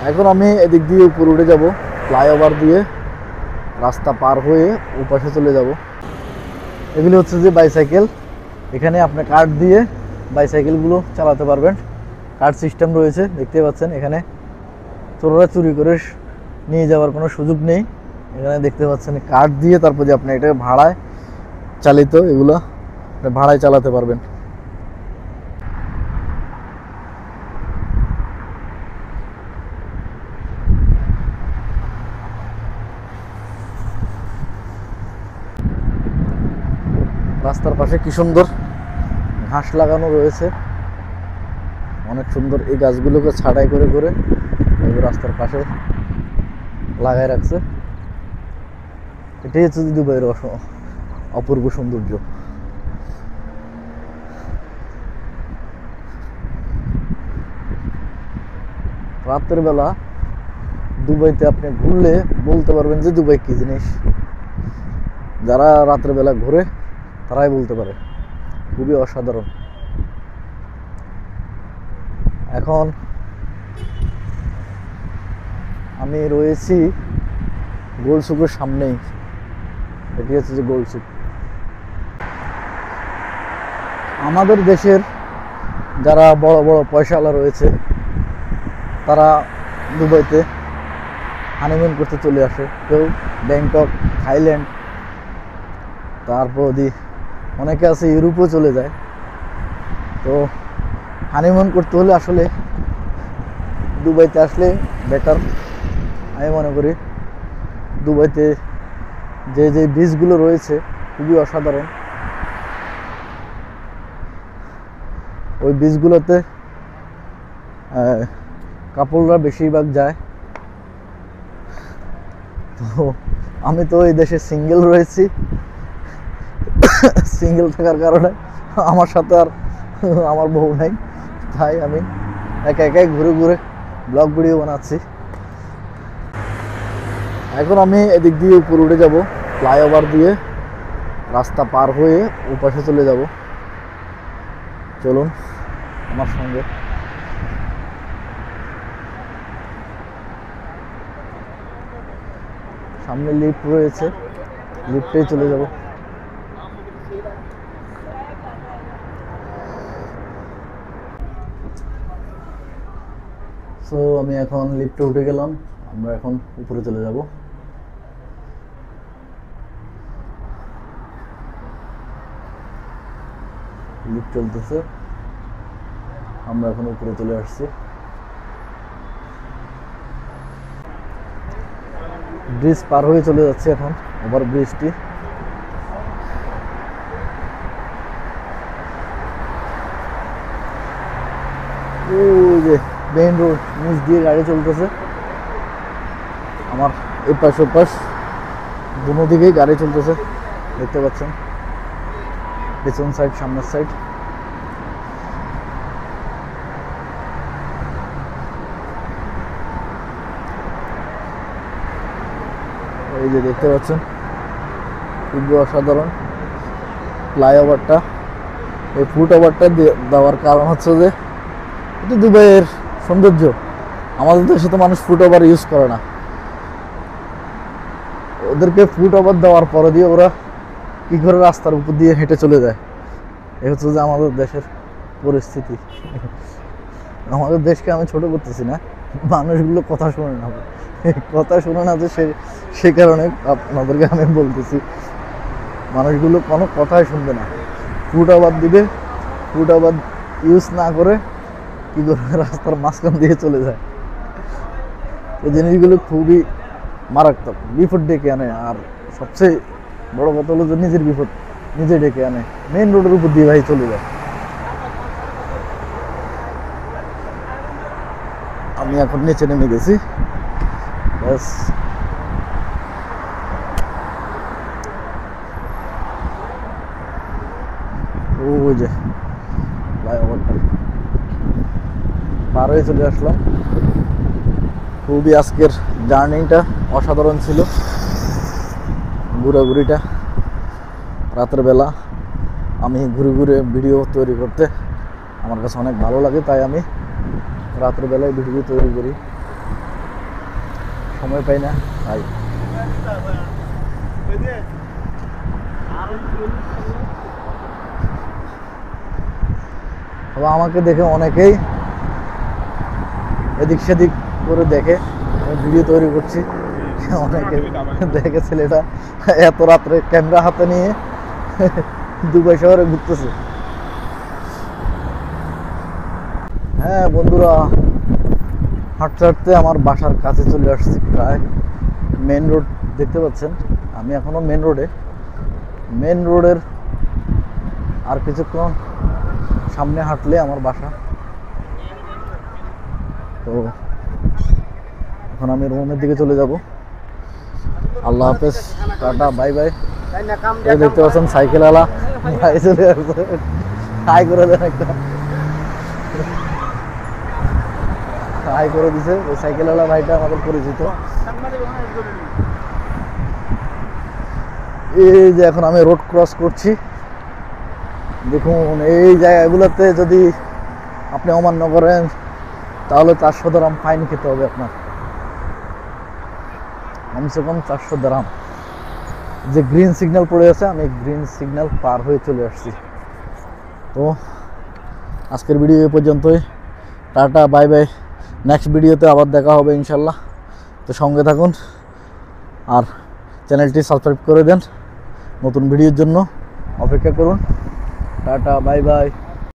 এখন আমি এদিক দিয়ে উপরে উঠে যাব, ফ্লাইওভার দিয়ে রাস্তা পার হয়ে ওপাশে চলে যাব। এগুলি হচ্ছে যে বাইসাইকেল, এখানে আপনি কার্ড দিয়ে বাইসাইকেলগুলো চালাতে পারবেন। কার্ড সিস্টেম রয়েছে, দেখতে পাচ্ছেন। এখানে চোররা চুরি করে নিয়ে যাওয়ার কোনো সুযোগ নেই। এখানে দেখতে পাচ্ছেন কার্ড দিয়ে তারপর যে আপনি এটা ভাড়ায় চালিত, এগুলো ভাড়ায় চালাতে পারবেন। রাস্তার পাশে কি সুন্দর ঘাস লাগানো রয়েছে, অনেক সুন্দর। এই গাছগুলোকে ছাঁটাই করে করে রাস্তার পাশে লাগায় রাখছে। এটাই হচ্ছে দুবাইয়ের অপূর্ব সৌন্দর্য। রাতের বেলা দুবাইতে আপনি ঘুরলে বলতে পারবেন যে দুবাই কি জিনিস। যারা রাতের বেলা ঘুরে তারাই বলতে পারে, খুবই অসাধারণ। এখন আমি রয়েছি গোলসুকের সামনেই। এটি হচ্ছে যে গোলসুক। আমাদের দেশের যারা বড় বড় পয়সাওয়ালা রয়েছে তারা দুবাইতে হানিমুন করতে চলে আসে। কেউ ব্যাংকক, থাইল্যান্ড, তারপর অনেকে আছে ইউরোপও চলে যায়। তো হানিমুন করতে হলে আসলে দুবাইতে আসলে বেটার আমি মনে করি। দুবাইতে যে যে বিচগুলো রয়েছে খুবই অসাধারণ। ওই বিচগুলোতে কাপড়রা বেশিরভাগ যায়। তো আমি তো এই দেশে সিঙ্গেল রয়েছি, সিঙ্গেল থাকার কারণে আমার সাথে আর আমার বউ নাই, তাই আমি একা একাই ঘুরে ঘুরে ব্লগ ভিডিও বানাচ্ছি। এখন আমি এদিক দিয়ে উপরে উঠে যাব, ফ্লাইওভার দিয়ে রাস্তা পার হয়ে ওপাশে চলে যাব। চলুন আমার সঙ্গে। সামনে লিফট রয়েছে, লিফটেই চলে যাব। সো আমি এখন লিফটে উঠে গেলাম, আমরা এখন উপরে চলে যাব। লিফট চলতেছে, আমরা এখন উপরে চলে আসছি। ব্রিজ পার হয়ে চলে যাচ্ছে এখন, ওভার ব্রিজটি। ওই যে মেইন রোড, নিচ দিয়ে গাড়ি চলতেছে। আমার এই পাশ ও পাশ দুনো দিকেই গাড়ি চলতেছে, দেখতে পাচ্ছেন। পেছন সাইড, সামনের সাইড। এই যে দেখতে পাচ্ছেন খুবই অসাধারণ ফ্লাইওভারটা। এই ফুট ওভারটা দেওয়ার কারণ হচ্ছে যে এটা দুবাইয়ের সৌন্দর্য। আমাদের দেশে তো মানুষ ফুট ওভার ইউজ করে না, ওদেরকে ফুট ওভার দেওয়ার পরে দিয়ে ওরা কি করে রাস্তার উপর দিয়ে হেঁটে চলে যায়। এই হচ্ছে যে আমাদের দেশের পরিস্থিতি। আমাদের দেশকে আমি ছোট করতেছি না, মানুষগুলো কথা শোনে না, কথা শোনে না যে সে কারণে আপনাদেরকে আমি বলতেছি, মানুষগুলো কোনো কথাই শুনবে না। ফুট ওভার দিবে, ফুট ওভার ইউজ না করে কি করে রাস্তার মাঝখান দিয়ে চলে যায়। এই জিনিসগুলো খুবই মারাত্মক, বিপদ ডেকে আনে। আর সবচেয়ে বড় কথা হলো যে নিজের বিপদ নিজে ডেকে আনে। মেইন রোডের উপর দিয়ে ভাই চলে যায়। আমি এখন নিচে নেমে গেছি, ব্যাস। ওই যে ফ্লাইওভারটা পার হয়ে চলে আসলাম। খুবই আজকের জার্নিটা অসাধারণ ছিল, ঘোরাঘুরিটা। রাতের বেলা আমি ঘুরে ঘুরে ভিডিও তৈরি করতে আমার কাছে অনেক ভালো লাগে, তাই আমি রাতের বেলায় ভিডিও তৈরি করি। সময় পাই না তাই। তবে আমাকে দেখে অনেকেই এদিক সেদিক করে দেখে, ভিডিও তৈরি করছি, অনেকে দেখে ছেলেটা এত রাত্রে ক্যামেরা হাতে নিয়ে দুবাই শহরে ঘুরতেছে। হ্যাঁ বন্ধুরা, হাঁটতে হাঁটতে আমার বাসার কাছে চলে আসছি, প্রায় মেন রোড দেখতে পাচ্ছেন। আমি এখনো মেন রোডের আর কিছুক্ষণ সামনে হাঁটলে আমার বাসা। তো এখন আমি রুমের দিকে চলে যাব। আল্লাহ হাফেজ, টাটা, বাই বাই। দেখতে পাচ্ছেন সাইকেলওয়ালা ভাই চলে আসছে, হাই করে দেন একটা, হাই করে দিছে। ওই সাইকেলওয়ালা ভাইটা আমাদের পরিচিত। এই যে এখন আমি রোড ক্রস করছি, দেখুন এই জায়গাগুলোতে যদি আপনি অমান্য করেন তাহলে 400 দিরহাম ফাইন খেতে হবে আপনার, কমসে কম 400 দিরহাম। যে গ্রিন সিগন্যাল পড়ে আছে, আমি গ্রিন সিগন্যাল পার হয়ে চলে আসছি। তো আজকের ভিডিও এ পর্যন্তই, টাটা, বাই বাই। নেক্সট ভিডিওতে আবার দেখা হবে ইনশাল্লাহ। তো সঙ্গে থাকুন আর চ্যানেলটি সাবস্ক্রাইব করে দেন, নতুন ভিডিওর জন্য অপেক্ষা করুন। Tata, bye bye.